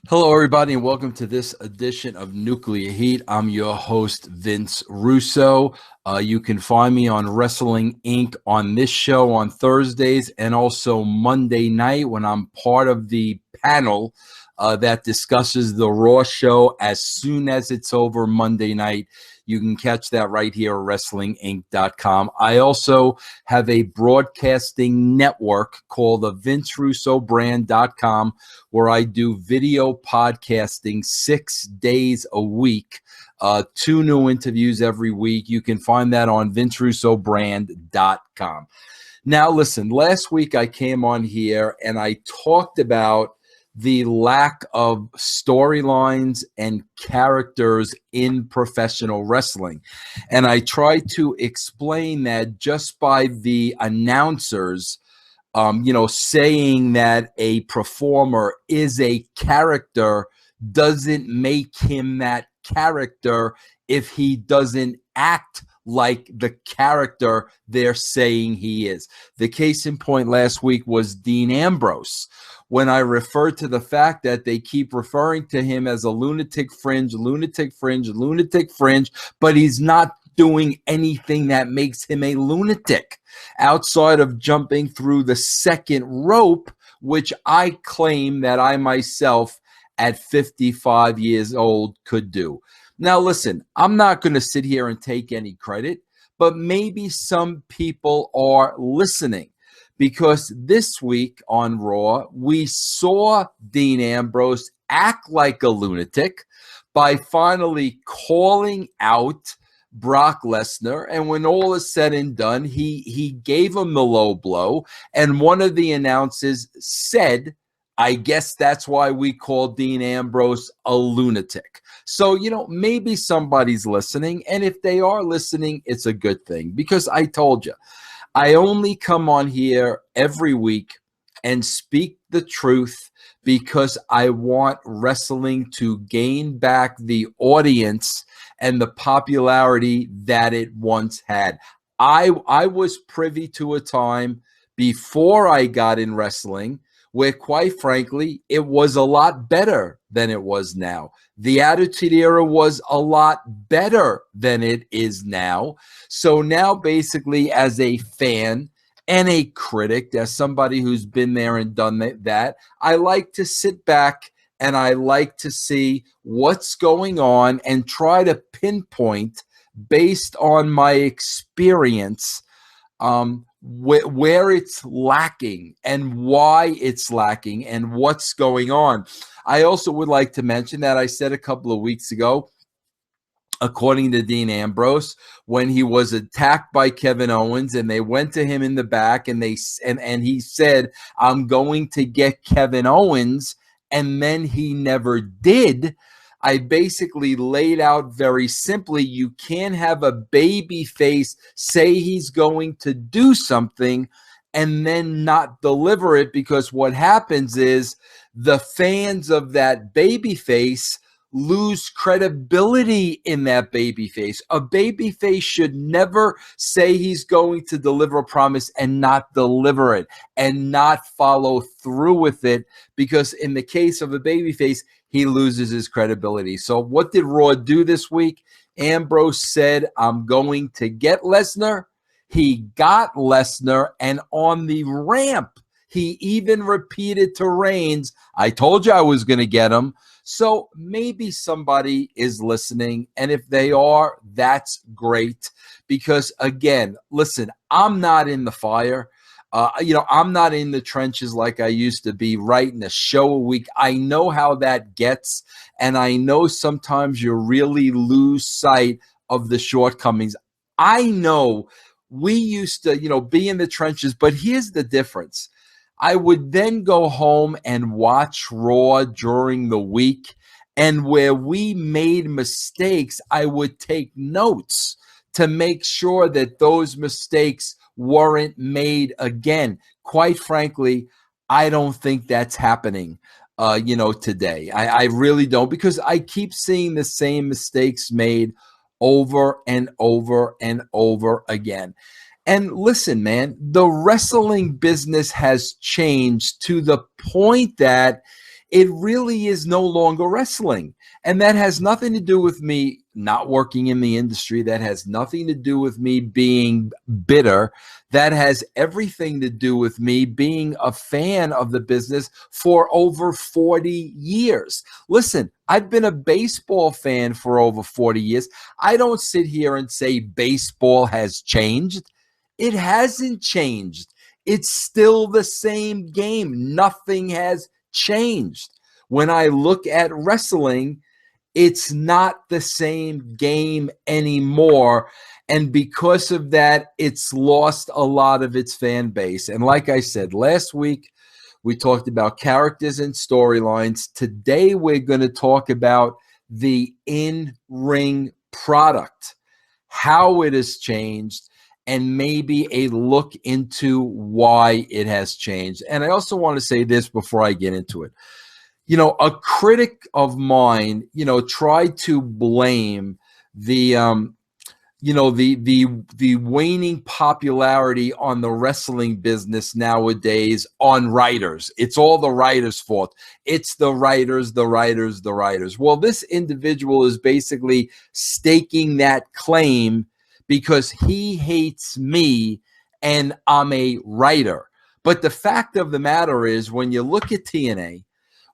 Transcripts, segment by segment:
Hello, everybody, and welcome to this edition of Nuclear Heat. I'm your host, Vince Russo. You can find me on Wrestling Inc. on this show on Thursdays and also Monday night when I'm part of the panel that discusses the Raw show as soon as it's over Monday night. You can catch that right here at WrestlingInc.com. I also have a broadcasting network called the VinceRussoBrand.com where I do video podcasting 6 days a week, 2 new interviews every week. You can find that on VinceRussoBrand.com. Now, listen, last week I came on here and I talked about the lack of storylines and characters in professional wrestling. And I tried to explain that just by the announcers saying that a performer is a character doesn't make him that character if he doesn't act like the character they're saying he is. The case in point last week was Dean Ambrose. When I referred to the fact that they keep referring to him as a lunatic fringe, but he's not doing anything that makes him a lunatic outside of jumping through the second rope, which I claim that I myself at 55 years old could do. Now, listen, I'm not going to sit here and take any credit, but maybe some people are listening because this week on Raw, we saw Dean Ambrose act like a lunatic by finally calling out Brock Lesnar, and when all is said and done, he gave him the low blow, and one of the announcers said, I guess that's why we call Dean Ambrose a lunatic. So, maybe somebody's listening, and if they are listening, it's a good thing, because I told you, I only come on here every week and speak the truth because I want wrestling to gain back the audience and the popularity that it once had. I was privy to a time before I got in wrestling where, quite frankly, it was a lot better than it was now. The Attitude Era was a lot better than it is now. So now, basically, as a fan and a critic, as somebody who's been there and done that, I like to sit back and I like to see what's going on and try to pinpoint, based on my experience, where it's lacking and why it's lacking and what's going on. I also would like to mention that I said a couple of weeks ago, according to Dean Ambrose, when he was attacked by Kevin Owens and they went to him in the back and he said, I'm going to get Kevin Owens, and then he never did. I basically laid out very simply, you can't have a baby face say he's going to do something and then not deliver it, because what happens is the fans of that baby face lose credibility in that babyface. A babyface should never say he's going to deliver a promise and not deliver it and not follow through with it, because in the case of a babyface, he loses his credibility. So what did Raw do this week? Ambrose said, I'm going to get Lesnar. He got Lesnar, and on the ramp, he even repeated to Reigns, I told you I was going to get him. So maybe somebody is listening, and if they are, that's great, because, again, listen, I'm not in the fire. I'm not in the trenches like I used to be, writing a show a week. I know how that gets, and I know sometimes you really lose sight of the shortcomings. I know we used to, be in the trenches, but here's the difference. I would then go home and watch Raw during the week, and where we made mistakes, I would take notes to make sure that those mistakes weren't made again. Quite frankly, I don't think that's happening, today. I really don't, because I keep seeing the same mistakes made over and over and over again. And listen, man, the wrestling business has changed to the point that it really is no longer wrestling. And that has nothing to do with me not working in the industry. That has nothing to do with me being bitter. That has everything to do with me being a fan of the business for over 40 years. Listen, I've been a baseball fan for over 40 years. I don't sit here and say baseball has changed. It hasn't changed. It's still the same game. Nothing has changed. When I look at wrestling, it's not the same game anymore. And because of that, it's lost a lot of its fan base. And like I said, last week, we talked about characters and storylines. Today, we're going to talk about the in-ring product, how it has changed, and maybe a look into why it has changed. And I also want to say this before I get into it. You know, a critic of mine, tried to blame the waning popularity on the wrestling business nowadays on writers. It's all the writers' fault. It's the writers. Well, this individual is basically staking that claim because he hates me and I'm a writer. But the fact of the matter is, when you look at TNA,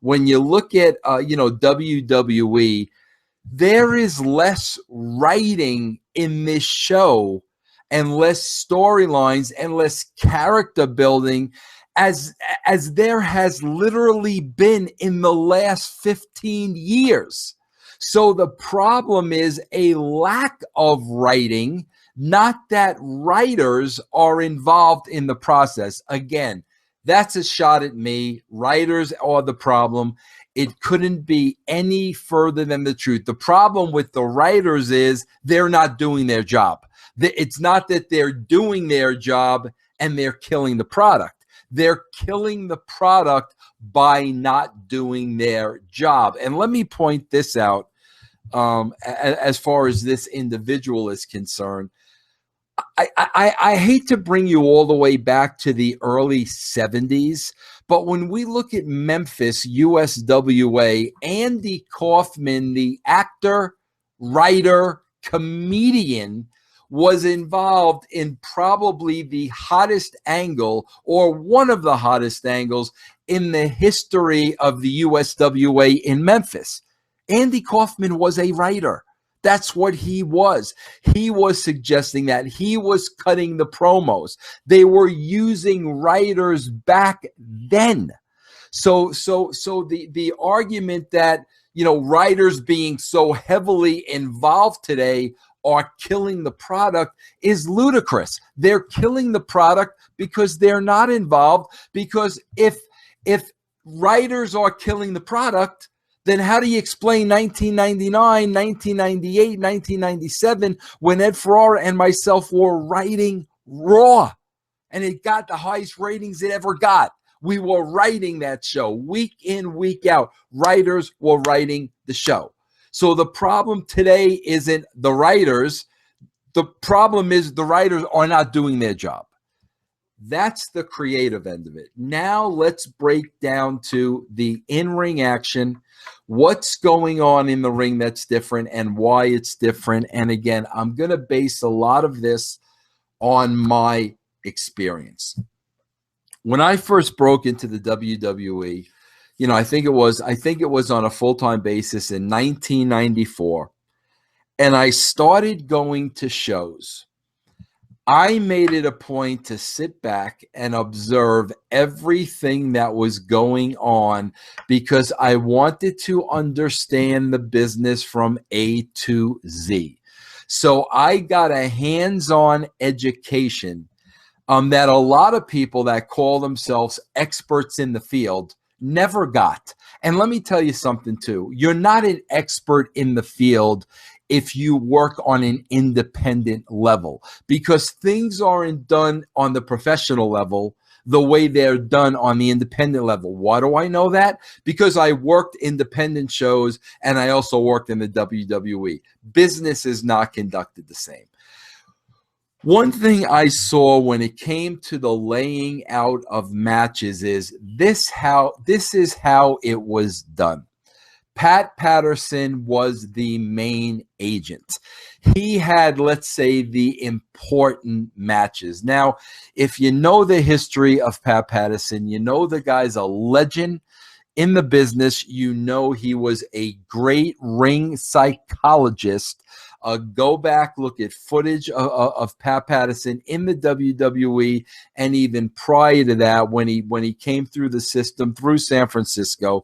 when you look at WWE, there is less writing in this show and less storylines and less character building as there has literally been in the last 15 years. So the problem is a lack of writing, not that writers are involved in the process. Again, that's a shot at me. Writers are the problem. It couldn't be any further than the truth. The problem with the writers is they're not doing their job. It's not that they're doing their job and they're killing the product. They're killing the product by not doing their job. And let me point this out as far as this individual is concerned. I hate to bring you all the way back to the early 70s, but when we look at Memphis, USWA, Andy Kaufman, the actor, writer, comedian, was involved in probably the hottest angle or one of the hottest angles in the history of the USWA in Memphis. Andy Kaufman was a writer. That's what he was. He was suggesting that. He was cutting the promos. They were using writers back then. So the argument that, writers being so heavily involved today are killing the product is ludicrous. They're killing the product because they're not involved. Because if writers are killing the product, then how do you explain 1999, 1998, 1997 when Ed Ferrara and myself were writing Raw and it got the highest ratings it ever got? We were writing that show week in, week out. Writers were writing the show. So the problem today isn't the writers. The problem is the writers are not doing their job. That's the creative end of it. Now let's break down to the in-ring action. What's going on in the ring that's different and why it's different. And again, I'm going to base a lot of this on my experience. When I first broke into the WWE, I think it was on a full-time basis in 1994. And I started going to shows. I made it a point to sit back and observe everything that was going on because I wanted to understand the business from A to Z. So I got a hands-on education that a lot of people that call themselves experts in the field never got. And let me tell you something too. You're not an expert in the field if you work on an independent level, because things aren't done on the professional level the way they're done on the independent level. Why do I know that? Because I worked independent shows and I also worked in the WWE. Business is not conducted the same. One thing I saw when it came to the laying out of matches is this is how it was done. Pat Patterson was the main agent. He had, let's say, the important matches. Now, if you know the history of Pat Patterson, you know the guy's a legend in the business. You know he was a great ring psychologist. Go back, look at footage of Pat Patterson in the WWE, and even prior to that, when he came through the system through San Francisco.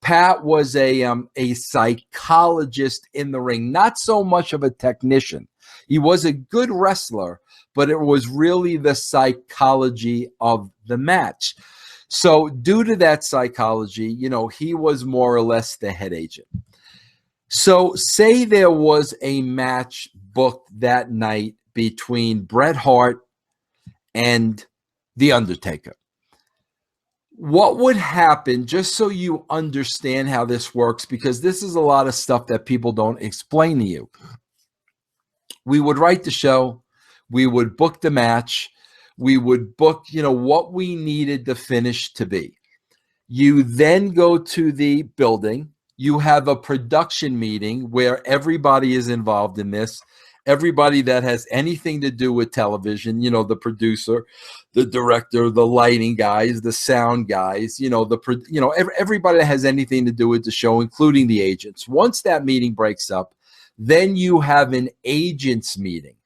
Pat was a psychologist in the ring, not so much of a technician. He was a good wrestler, but it was really the psychology of the match. So due to that psychology, you know, he was more or less the head agent. So say there was a match booked that night between Bret Hart and The Undertaker. What would happen, just so you understand how this works, because this is a lot of stuff that people don't explain to you. We would write the show, we would book the match, we would book, you know, what we needed the finish to be. You then go to the building, you have a production meeting where everybody is involved in this. Everybody that has anything to do with television, you know, the producer, the director, the lighting guys, the sound guys, you know, everybody that has anything to do with the show, including the agents. Once that meeting breaks up, then you have an agents meeting.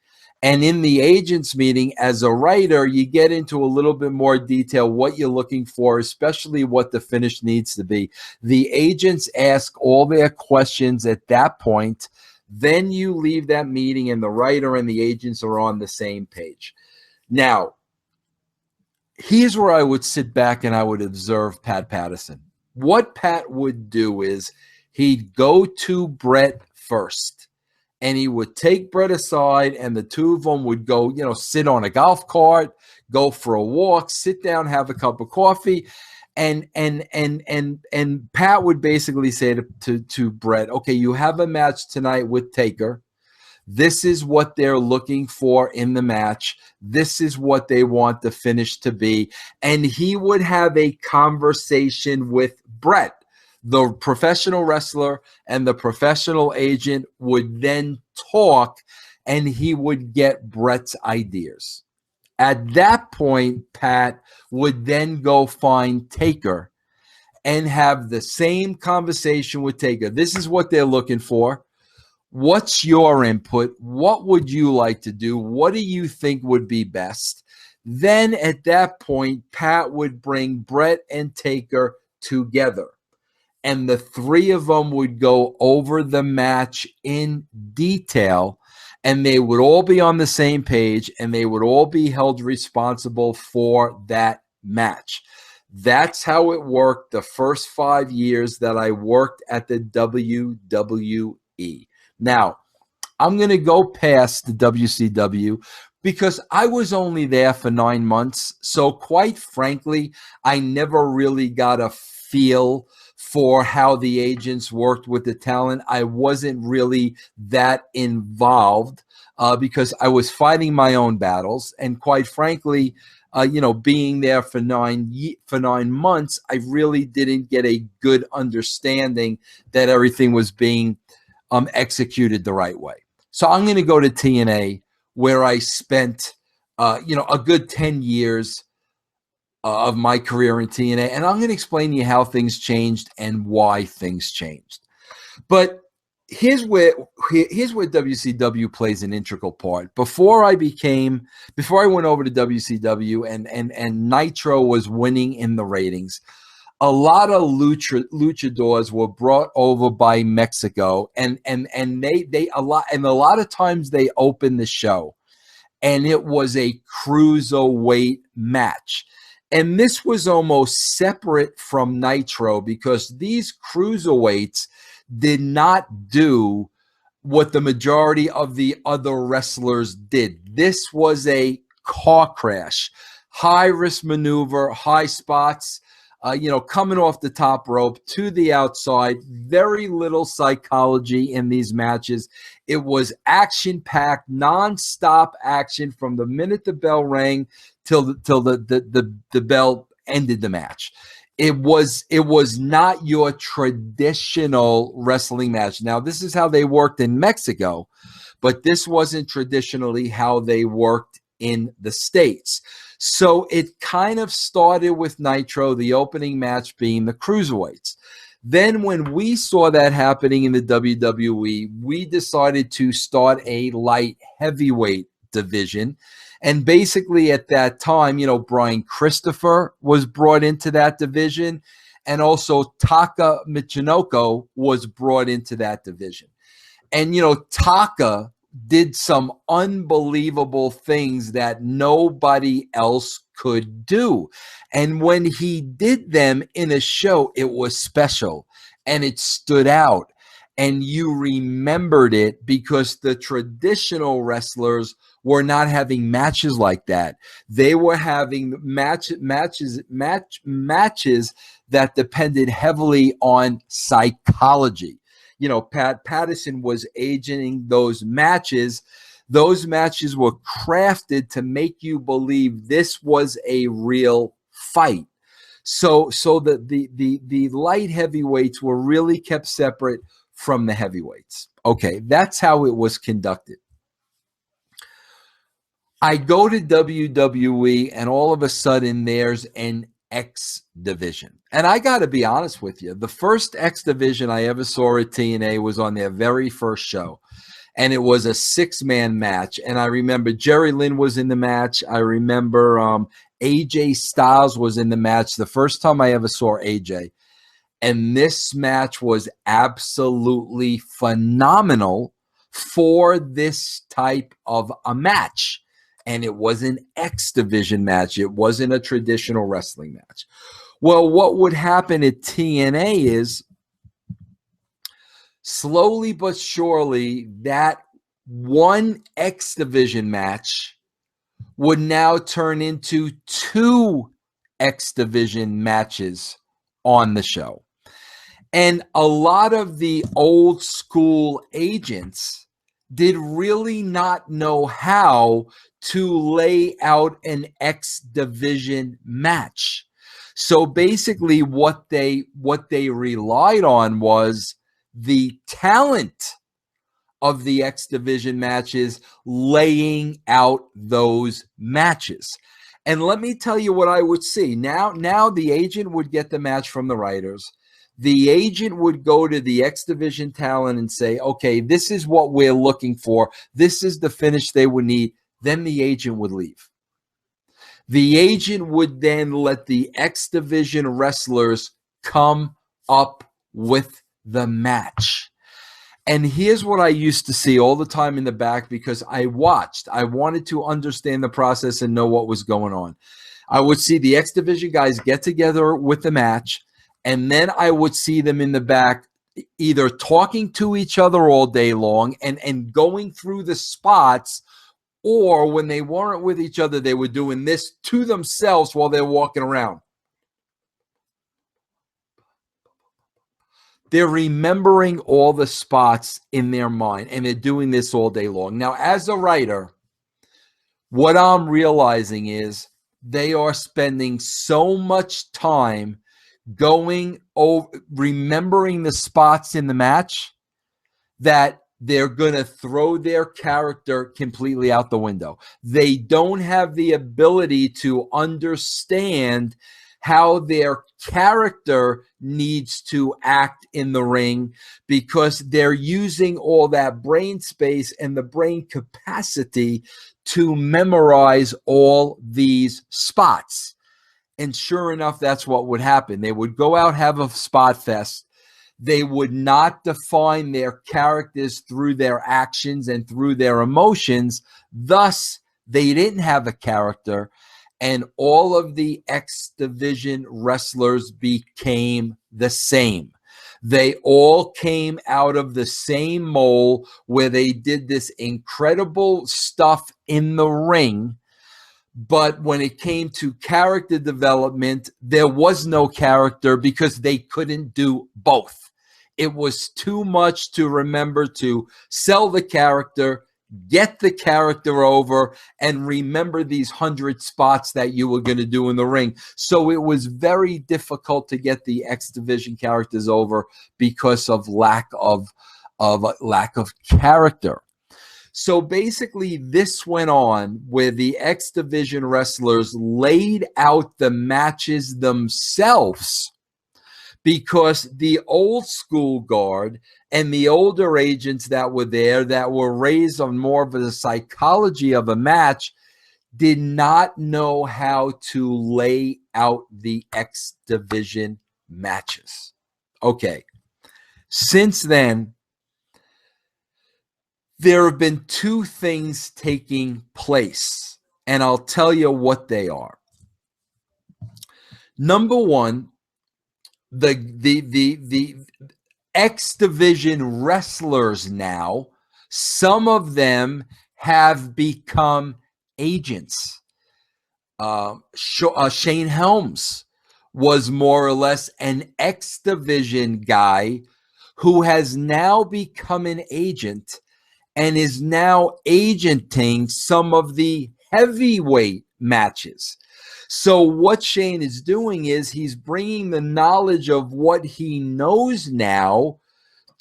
And in the agents meeting, as a writer, you get into a little bit more detail what you're looking for, especially what the finish needs to be. The agents ask all their questions at that point. Then you leave that meeting and the writer and the agents are on the same page. Now, here's where I would sit back and I would observe Pat Patterson. What Pat would do is he'd go to Bret first and he would take Bret aside and the two of them would go, you know, sit on a golf cart, go for a walk, sit down, have a cup of coffee. And Pat would basically say to Bret, okay, you have a match tonight with Taker. This is what they're looking for in the match. This is what they want the finish to be. And he would have a conversation with Bret. The professional wrestler and the professional agent would then talk and he would get Bret's ideas. At that point, Pat would then go find Taker and have the same conversation with Taker. This is what they're looking for. What's your input? What would you like to do? What do you think would be best? Then at that point, Pat would bring Bret and Taker together. And the three of them would go over the match in detail. And they would all be on the same page and they would all be held responsible for that match. That's how it worked the first 5 years that I worked at the WWE. Now, I'm going to go past the WCW because I was only there for 9 months. So quite frankly, I never really got a feel for how the agents worked with the talent. I wasn't really that involved because I was fighting my own battles. And quite frankly, you know, being there for 9 months, I really didn't get a good understanding that everything was being executed the right way. So I'm going to go to TNA, where I spent, you know, a good 10 years of my career in TNA, and I'm going to explain to you how things changed and why things changed. But here's where WCW plays an integral part. Before I went over to WCW and Nitro was winning in the ratings, a lot of luchadors were brought over by Mexico, and a lot of times they opened the show, and it was a cruiserweight match. And this was almost separate from Nitro because these cruiserweights did not do what the majority of the other wrestlers did. This was a car crash, high risk maneuver, high spots. coming off the top rope to the outside. Very little psychology in these matches. It was action-packed, non-stop action from the minute the bell rang till the bell ended the match. It was not your traditional wrestling match. Now, this is how they worked in Mexico, but this wasn't traditionally how they worked in the States. So it kind of started with Nitro, the opening match being the Cruiserweights. Then when we saw that happening in the WWE, we decided to start a light heavyweight division. And basically at that time, Brian Christopher was brought into that division, and also Taka Michinoku was brought into that division. And, Taka did some unbelievable things that nobody else could do. And when he did them in a show, it was special and it stood out. And you remembered it because the traditional wrestlers were not having matches like that. They were having matches that depended heavily on psychology. Pat Patterson was agenting those matches. Those matches were crafted to make you believe this was a real fight. So the light heavyweights were really kept separate from the heavyweights. Okay, that's how it was conducted. I go to WWE, and all of a sudden there's an X division. And I got to be honest with you, the first X division I ever saw at TNA was on their very first show. And it was a 6-man match. And I remember Jerry Lynn was in the match. I remember AJ Styles was in the match the first time I ever saw AJ. And this match was absolutely phenomenal for this type of a match. And it was an X division match. It wasn't a traditional wrestling match. Well, what would happen at TNA is slowly but surely that one X division match would now turn into 2 X division matches on the show. And a lot of the old school agents did really not know how to lay out an X division match. So basically what they relied on was the talent of the X division matches laying out those matches. And let me tell you what I would see. Now the agent would get the match from the writers. The agent would go to the X division talent and say, okay, this is what we're looking for. This is the finish they would need. Then the agent would leave. The agent would then let the X division wrestlers come up with the match. And here's what I used to see all the time in the back, because I wanted to understand the process and know what was going on. I would see the X division guys get together with the match, and then I would see them in the back either talking to each other all day long and going through the spots, or when they weren't with each other, they were doing this to themselves while they're walking around. They're remembering all the spots in their mind, and they're doing this all day long. Now, as a writer, what I'm realizing is they are spending so much time going over, remembering the spots in the match, that they're going to throw their character completely out the window. They don't have the ability to understand how their character needs to act in the ring, because they're using all that brain space and the brain capacity to memorize all these spots. And sure enough, that's what would happen. They would go out, have a spot fest. They would not define their characters through their actions and through their emotions. Thus, they didn't have a character. And all of the X division wrestlers became the same. They all came out of the same mold, where they did this incredible stuff in the ring, But when it came to character development, there was no character because they couldn't do both. It was too much to remember to sell the character, get the character over, and remember these 100 spots that you were going to do in the ring. So it was very difficult to get the X Division characters over because of lack of character. So basically, this went on where the X Division wrestlers laid out the matches themselves because the old school guard and the older agents that were there that were raised on more of the psychology of a match did not know how to lay out the X Division matches. Okay. Since then, there have been two things taking place, and I'll tell you what they are. Number one, the X Division wrestlers now, some of them have become agents. Shane Helms was more or less an X Division guy who has now become an agent and is now agenting some of the heavyweight matches. So what Shane is doing is he's bringing the knowledge of what he knows now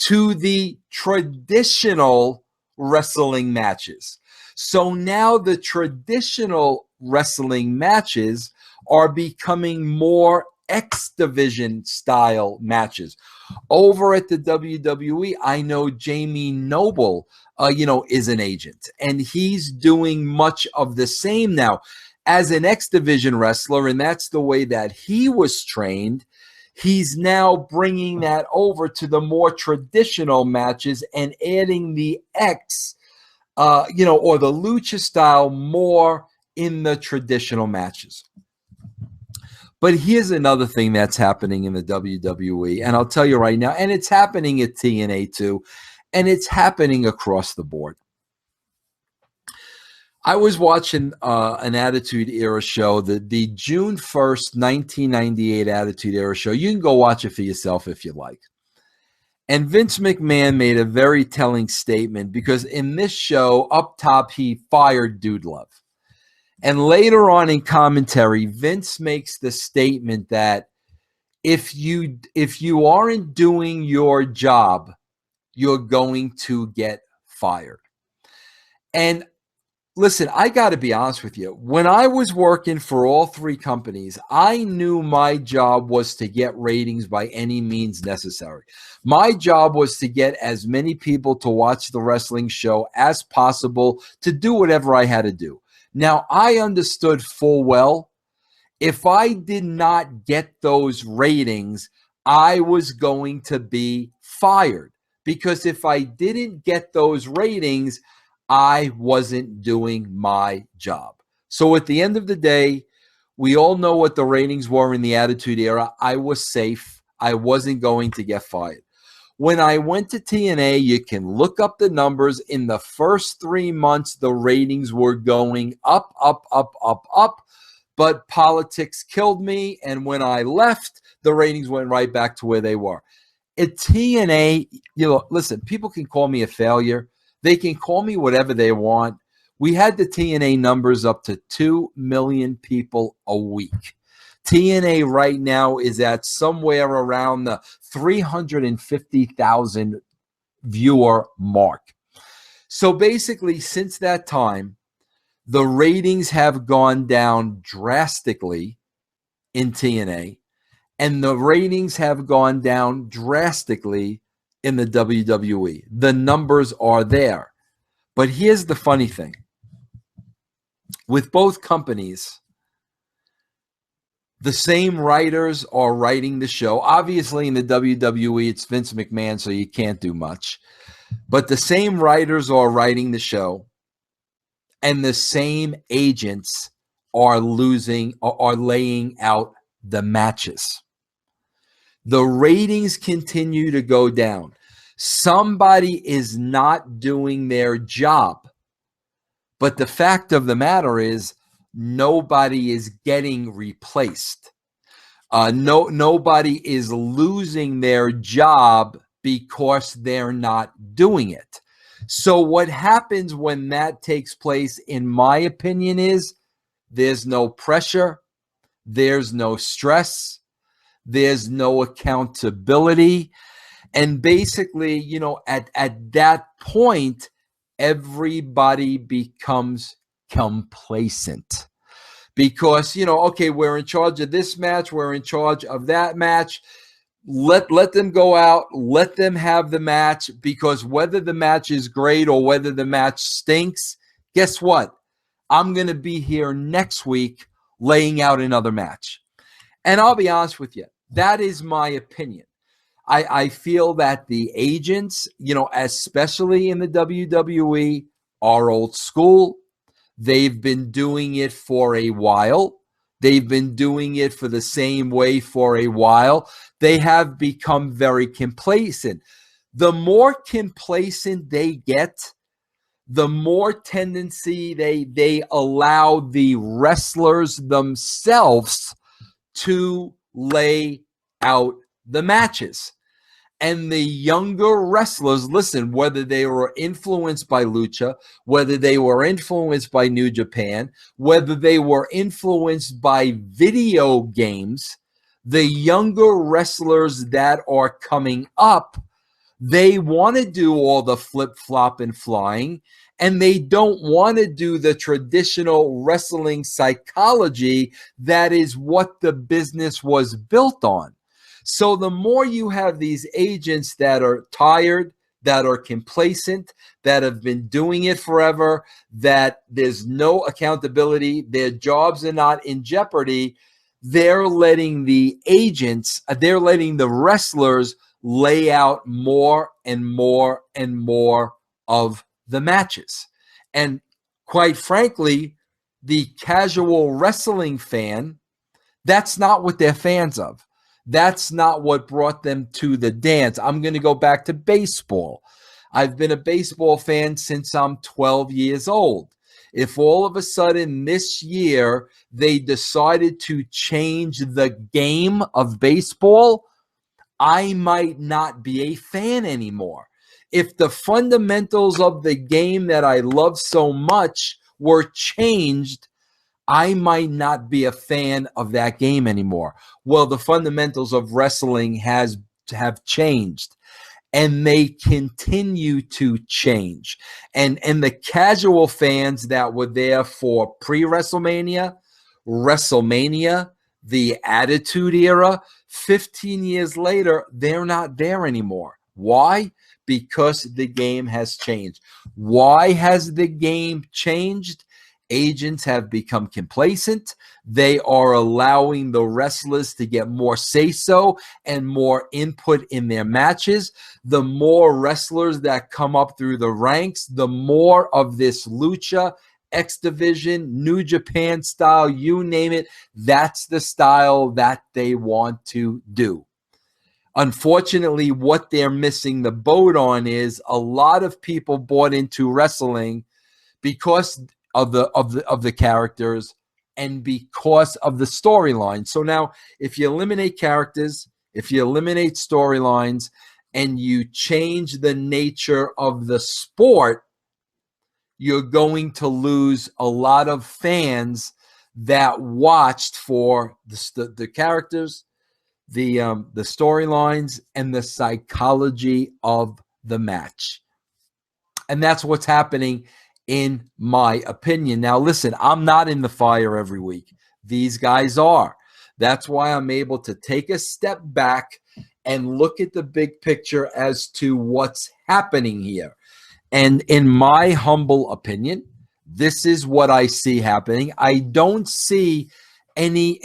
to the traditional wrestling matches. So now the traditional wrestling matches are becoming more X Division style matches. Over at the WWE, I know Jamie Noble, is an agent, and he's doing much of the same now as an X Division wrestler, and that's the way that he was trained. He's now bringing that over to the more traditional matches and adding the X, or the lucha style more in the traditional matches. But here's another thing that's happening in the WWE, and I'll tell you right now, and it's happening at TNA too, and it's happening across the board. I was watching an Attitude Era show, the June 1st, 1998 Attitude Era show. You can go watch it for yourself if you like. And Vince McMahon made a very telling statement because in this show, up top, he fired Dude Love. And later on in commentary, Vince makes the statement that if you aren't doing your job, you're going to get fired. And listen, I got to be honest with you. When I was working for all three companies, I knew my job was to get ratings by any means necessary. My job was to get as many people to watch the wrestling show as possible, to do whatever I had to do. Now, I understood full well, if I did not get those ratings, I was going to be fired. Because if I didn't get those ratings, I wasn't doing my job. So at the end of the day, we all know what the ratings were in the Attitude Era. I was safe. I wasn't going to get fired. When I went to TNA, you can look up the numbers. In the first 3 months, the ratings were going up, up, up, up, up. But politics killed me. And when I left, the ratings went right back to where they were. At TNA, listen, people can call me a failure. They can call me whatever they want. We had the TNA numbers up to 2 million people a week. TNA right now is at somewhere around the 350,000 viewer mark. So basically, since that time, the ratings have gone down drastically in TNA, and the ratings have gone down drastically in the WWE. The numbers are there. But here's the funny thing. With both companies, the same writers are writing the show. Obviously, in the WWE, it's Vince McMahon, so you can't do much. But the same writers are writing the show, and the same agents are laying out the matches. The ratings continue to go down. Somebody is not doing their job. But the fact of the matter is, nobody is getting replaced. Nobody is losing their job because they're not doing it. So what happens when that takes place, in my opinion, is there's no pressure, there's no stress, there's no accountability. And basically, at that point, everybody becomes complacent. Because, okay, we're in charge of this match, we're in charge of that match. Let them go out, let them have the match, because whether the match is great or whether the match stinks, guess what? I'm going to be here next week laying out another match. And I'll be honest with you, that is my opinion. I feel that the agents, especially in the WWE, are old school. They've been doing it for a while. They've been doing it for the same way for a while. They have become very complacent. The more complacent they get, the more tendency they allow the wrestlers themselves to lay out the matches. And the younger wrestlers, listen, whether they were influenced by Lucha, whether they were influenced by New Japan, whether they were influenced by video games, the younger wrestlers that are coming up, they want to do all the flip-flop and flying, and they don't want to do the traditional wrestling psychology that is what the business was built on. So the more you have these agents that are tired, that are complacent, that have been doing it forever, that there's no accountability, their jobs are not in jeopardy, they're letting the agents, they're letting the wrestlers lay out more and more and more of the matches. And quite frankly, the casual wrestling fan, that's not what they're fans of. That's not what brought them to the dance. I'm going to go back to baseball. I've been a baseball fan since I'm 12 years old. If all of a sudden this year they decided to change the game of baseball, I might not be a fan anymore. If the fundamentals of the game that I love so much were changed, I might not be a fan of that game anymore. Well, the fundamentals of wrestling have changed, and they continue to change. And the casual fans that were there for pre-WrestleMania, WrestleMania, the Attitude Era, 15 years later, they're not there anymore. Why? Because the game has changed. Why has the game changed? Agents have become complacent. They are allowing the wrestlers to get more say-so and more input in their matches. The more wrestlers that come up through the ranks, the more of this Lucha, X Division, New Japan style, you name it, that's the style that they want to do. Unfortunately, what they're missing the boat on is a lot of people bought into wrestling because of the characters and because of the storyline. So now, if you eliminate characters, if you eliminate storylines, and you change the nature of the sport, you're going to lose a lot of fans that watched for the characters, the storylines, and the psychology of the match. And that's what's happening, in my opinion. Now, listen, I'm not in the fire every week. These guys are. That's why I'm able to take a step back and look at the big picture as to what's happening here. And in my humble opinion, this is what I see happening. I don't see any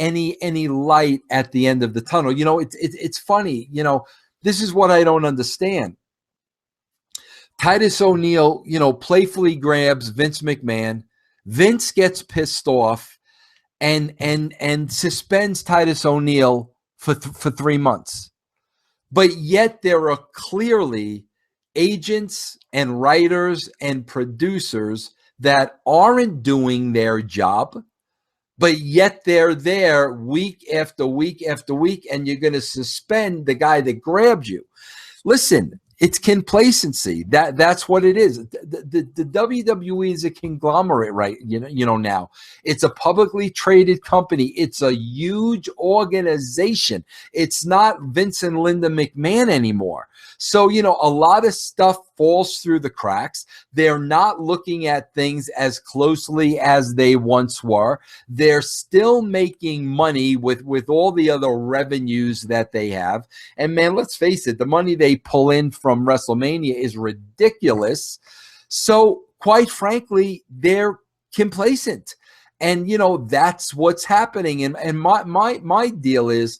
light at the end of the tunnel. It's funny. This is what I don't understand. Titus O'Neil, playfully grabs Vince McMahon. Vince gets pissed off and suspends Titus O'Neil for 3 months. But yet there are clearly agents and writers and producers that aren't doing their job. but yet they're there week after week after week, and you're going to suspend the guy that grabbed you. Listen, it's complacency. That's what it is. The WWE is a conglomerate, right? Now it's a publicly traded company. It's a huge organization. It's not Vince and Linda McMahon anymore. So, a lot of stuff falls through the cracks. They're not looking at things as closely as they once were. They're still making money with all the other revenues that they have. And man, let's face it, the money they pull in from WrestleMania is ridiculous. So quite frankly, they're complacent. And, that's what's happening. And my deal is,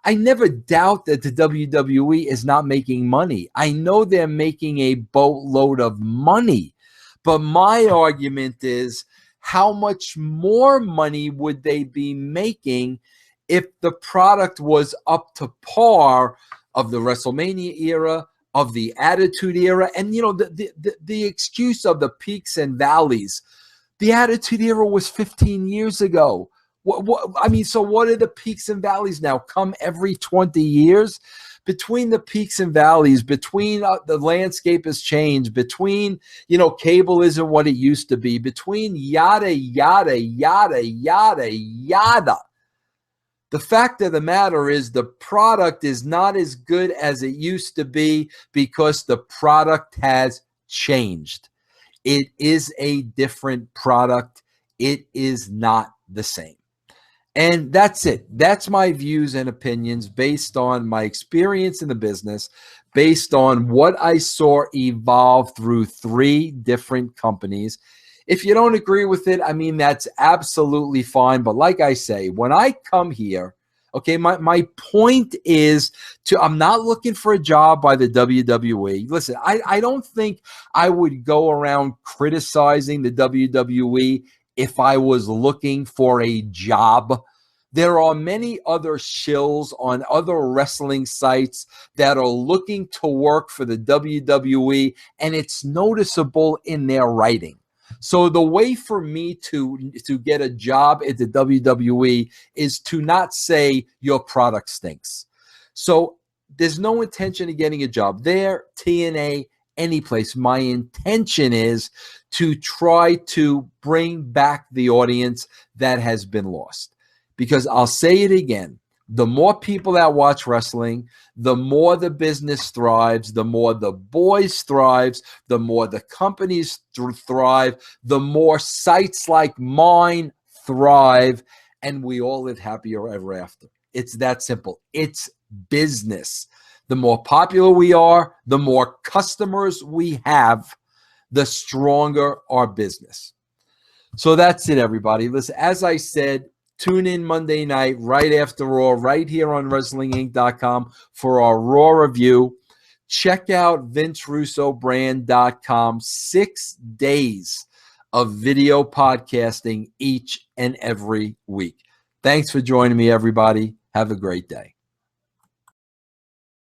I never doubt that the WWE is not making money. I know they're making a boatload of money. But my argument is, how much more money would they be making if the product was up to par of the WrestleMania era, of the Attitude Era? And, the excuse of the peaks and valleys. The Attitude Era was 15 years ago. So what are the peaks and valleys now? Come every 20 years? Between the peaks and valleys, between the landscape has changed, between, cable isn't what it used to be, between yada, yada, yada, yada, yada. The fact of the matter is the product is not as good as it used to be because the product has changed. It is a different product. It is not the same. And that's it. That's my views and opinions based on my experience in the business, based on what I saw evolve through 3 different companies. If you don't agree with it, that's absolutely fine. But like I say, when I come here, okay, my point is I'm not looking for a job by the WWE. Listen, I don't think I would go around criticizing the WWE if I was looking for a job. There are many other shills on other wrestling sites that are looking to work for the WWE, and it's noticeable in their writing. So the way for me to get a job at the WWE is to not say your product stinks. So there's no intention of getting a job there, TNA, any place. My intention is to try to bring back the audience that has been lost. Because I'll say it again, the more people that watch wrestling, the more the business thrives, the more the boys thrives, the more the companies thrive, the more sites like mine thrive, and we all live happier ever after. It's that simple. It's business. The more popular we are, the more customers we have, the stronger our business. So that's it, everybody. Listen, as I said, tune in Monday night right after Raw, right here on WrestlingInc.com for our Raw review. Check out VinceRussoBrand.com. 6 days of video podcasting each and every week. Thanks for joining me, everybody. Have a great day.